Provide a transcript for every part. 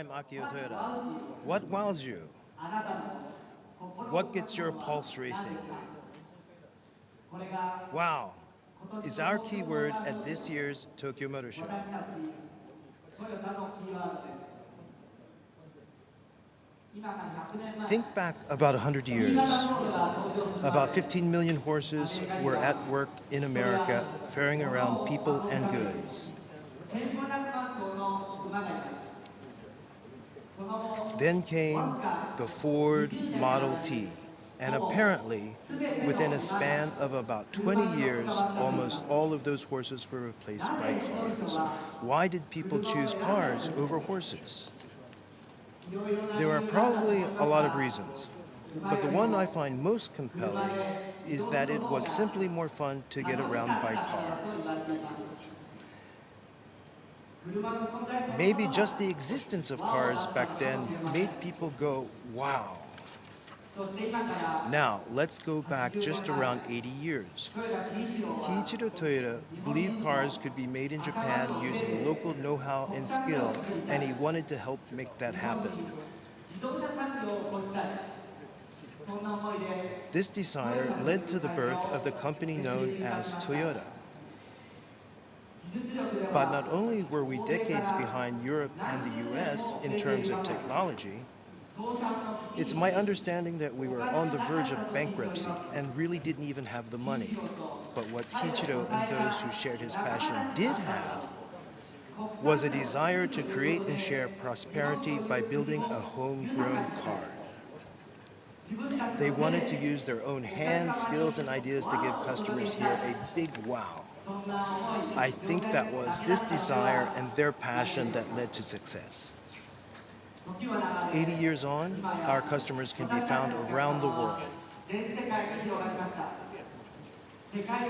I'm Akio Toyoda. What wows you? What gets your pulse racing? Wow is our keyword at this year's Tokyo Motor Show. Think back about 100 years. About 15 million horses were at work in America, ferrying around people and goods. Then came the Ford Model T, and apparently, within a span of about 20 years, almost all of those horses were replaced by cars. Why did people choose cars over horses? There are probably a lot of reasons, but the one I find most compelling is that it was simply more fun to get around by car. Maybe just the existence of cars back then made people go, wow. Now, let's go back just around 80 years. Kiichiro Toyoda believed cars could be made in Japan using local know-how and skill, and he wanted to help make that happen. This desire led to the birth of the company known as Toyota. But not only were we decades behind Europe and the US in terms of technology, it's my understanding that we were on the verge of bankruptcy and really didn't even have the money. But what Kiichiro and those who shared his passion did have was a desire to create and share prosperity by building a homegrown car. They wanted to use their own hands, skills, and ideas to give customers here a big wow. I think that was this desire and their passion that led to success. 80 years on, our customers can be found around the world.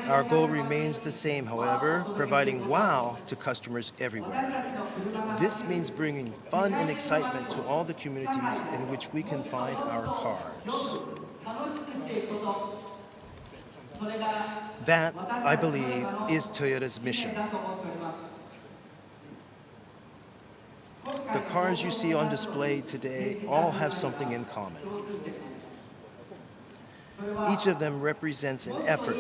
Our goal remains the same, however, providing wow to customers everywhere. This means bringing fun and excitement to all the communities in which we can find our cars. That, I believe, is Toyota's mission. The cars you see on display today all have something in common. Each of them represents an effort,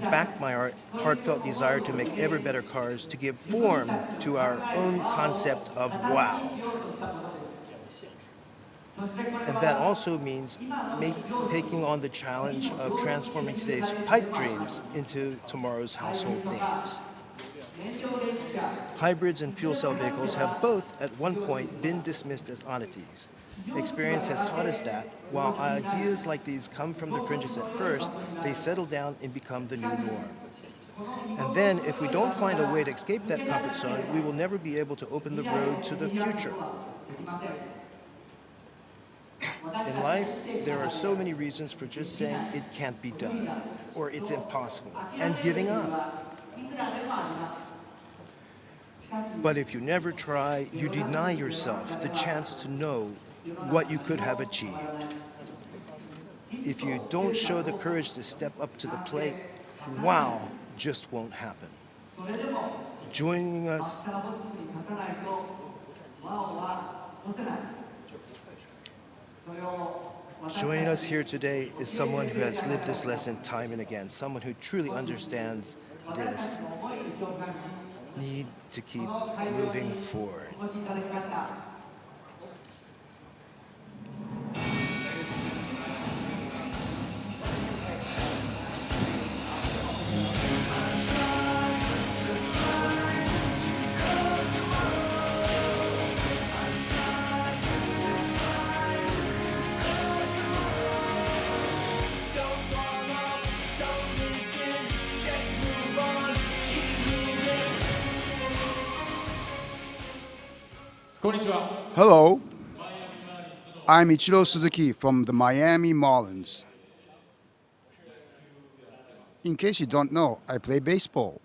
backed by our heartfelt desire to make ever better cars, to give form to our own concept of wow. And that also means taking on the challenge of transforming today's pipe dreams into tomorrow's household names. Hybrids and fuel cell vehicles have both, at one point, been dismissed as oddities. Experience has taught us that, while ideas like these come from the fringes at first, they settle down and become the new norm. And then, if we don't find a way to escape that comfort zone, we will never be able to open the road to the future. In life, there are so many reasons for just saying it can't be done, or it's impossible, and giving up. But if you never try, you deny yourself the chance to know what you could have achieved. If you don't show the courage to step up to the plate, wow just won't happen. Joining us here today is someone who has lived this lesson time and again, someone who truly understands this need to keep moving forward. Hello, I'm Ichiro Suzuki from the Miami Marlins. In case you don't know, I play baseball.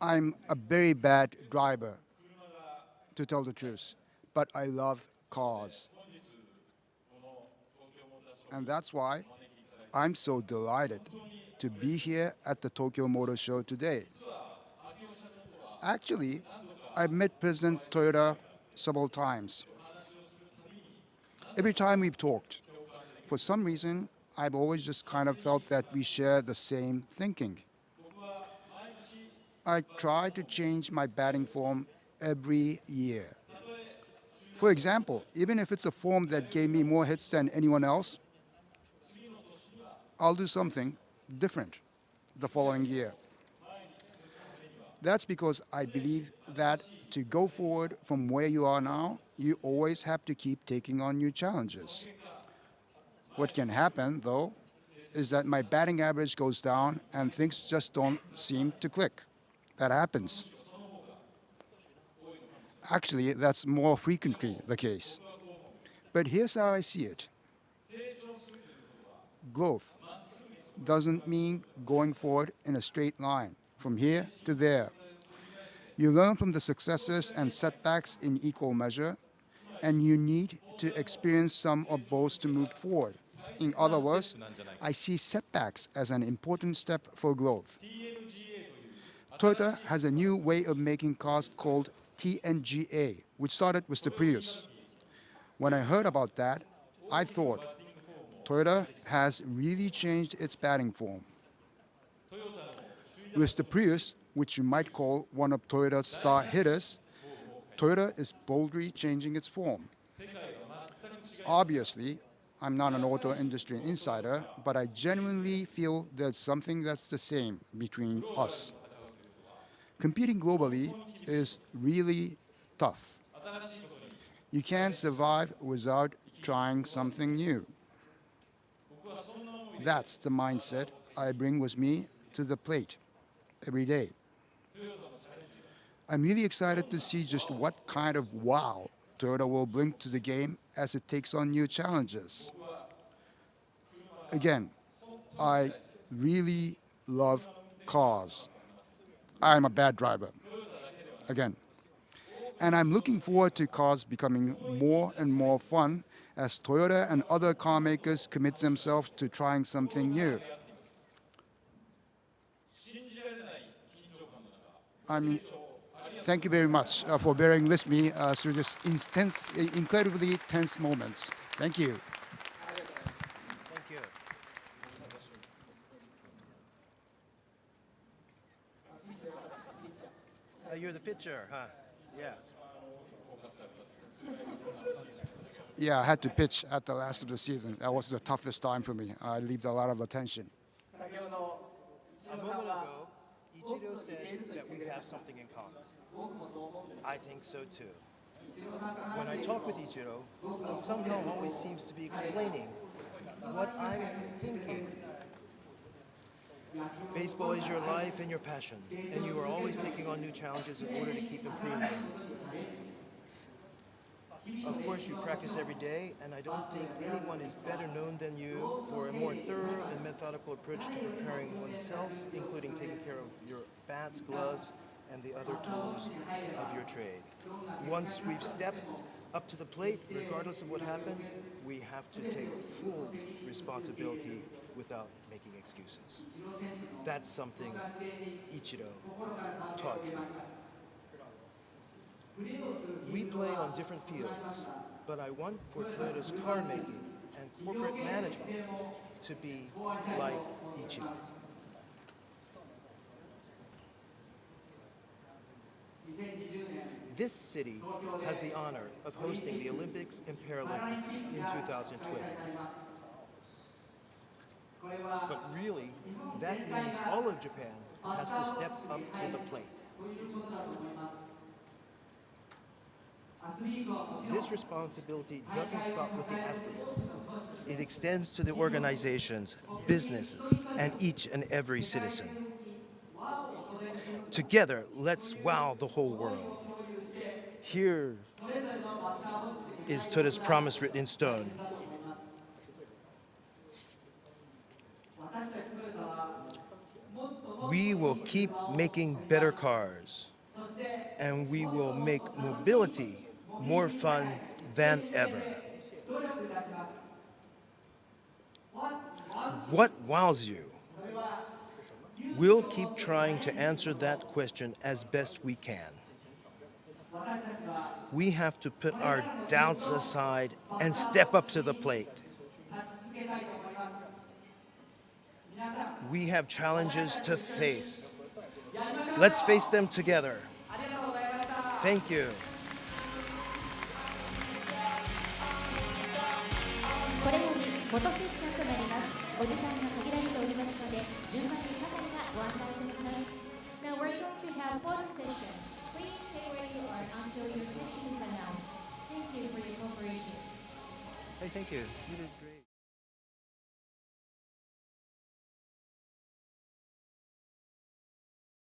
I'm a very bad driver, to tell the truth, but I love cars. And that's why I'm so delighted to be here at the Tokyo Motor Show today. Actually, I've met President Toyota several times. Every time we've talked, for some reason, I've always just kind of felt that we share the same thinking. I try to change my batting form every year. For example, even if it's a form that gave me more hits than anyone else, I'll do something different the following year. That's because I believe that to go forward from where you are now, you always have to keep taking on new challenges. What can happen, though, is that my batting average goes down and things just don't seem to click. That happens. Actually, that's more frequently the case. But here's how I see it. Growth doesn't mean going forward in a straight line, from here to there. You learn from the successes and setbacks in equal measure, and you need to experience some of both to move forward. In other words, I see setbacks as an important step for growth. Toyota has a new way of making cars called TNGA, which started with the Prius. When I heard about that, I thought, Toyota has really changed its batting form. With the Prius, which you might call one of Toyota's star hitters, Toyota is boldly changing its form. Obviously, I'm not an auto industry insider, but I genuinely feel there's something that's the same between us. Competing globally is really tough. You can't survive without trying something new. That's the mindset I bring with me to the plate every day. I'm really excited to see just what kind of wow Toyota will bring to the game as it takes on new challenges. Again, I really love cars. I'm a bad driver, again. And I'm looking forward to cars becoming more and more fun as Toyota and other car makers commit themselves to trying something new. Thank you very much for bearing with me through this incredibly tense moments. Thank you. Thank you. You're the pitcher, huh? Yeah. Yeah, I had to pitch at the last of the season. That was the toughest time for me. I received a lot of attention. A moment ago, Ichiro said that we have something in common. I think so too. When I talk with Ichiro, he somehow always seems to be explaining what I'm thinking. Baseball is your life and your passion, and you are always taking on new challenges in order to keep improving. Of course, you practice every day, and I don't think anyone is better known than you for a more thorough and methodical approach to preparing oneself, including taking care of your bats, gloves, and the other tools of your trade. Once we've stepped up to the plate, regardless of what happened, we have to take full responsibility without making excuses. That's something Ichiro taught me. We play on different fields, but I want for Toyota's car making and corporate management to be like Ichiro. This city has the honor of hosting the Olympics and Paralympics in 2020. But really, that means all of Japan has to step up to the plate. This responsibility doesn't stop with the athletes. It extends to the organizations, businesses, and each and every citizen. Together, let's wow the whole world. Here is Toyota's promise written in stone. We will keep making better cars, and we will make mobility more fun than ever. What wows you? We'll keep trying to answer that question as best we can. We have to put our doubts aside and step up to the plate. We have challenges to face. Let's face them together. Thank you. これよりフォトセッションとなります。お時間が限られておりますので、順番に係がご案内いたします。Now we're going to have photo session. Please stay where you are until your session is announced. Thank you for your cooperation. Hey, thank you. You did great.